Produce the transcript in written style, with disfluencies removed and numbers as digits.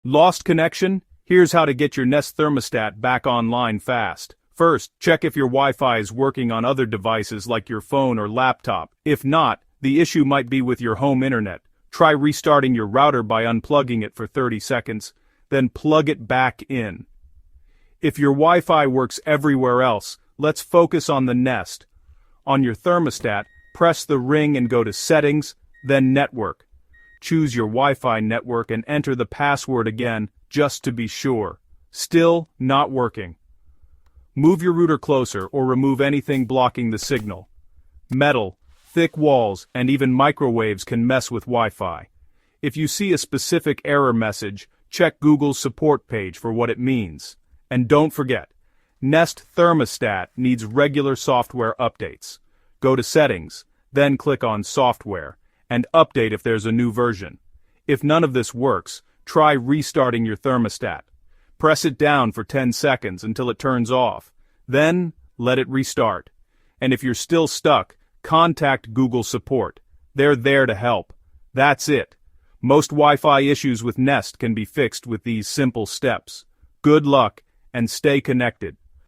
Lost connection? Here's how to get your Nest thermostat back online fast. First, check if your Wi-Fi is working on other devices like your phone or laptop. If not, the issue might be with your home internet. Try restarting your router by unplugging it for 30 seconds, then plug it back in. If your Wi-Fi works everywhere else, let's focus on the Nest. On your thermostat, press the ring and go to Settings, then Network. Choose your Wi-Fi network and enter the password again, just to be sure. Still not working. Move your router closer or remove anything blocking the signal. Metal, thick walls, and even microwaves can mess with Wi-Fi. If you see a specific error message, check Google's support page for what it means. And don't forget, Nest Thermostat needs regular software updates. Go to Settings, then click on Software, and update if there's a new version. If none of this works, try restarting your thermostat. Press it down for 10 seconds until it turns off. Then, let it restart. And if you're still stuck, contact Google Support. They're there to help. That's it. Most Wi-Fi issues with Nest can be fixed with these simple steps. Good luck, and stay connected.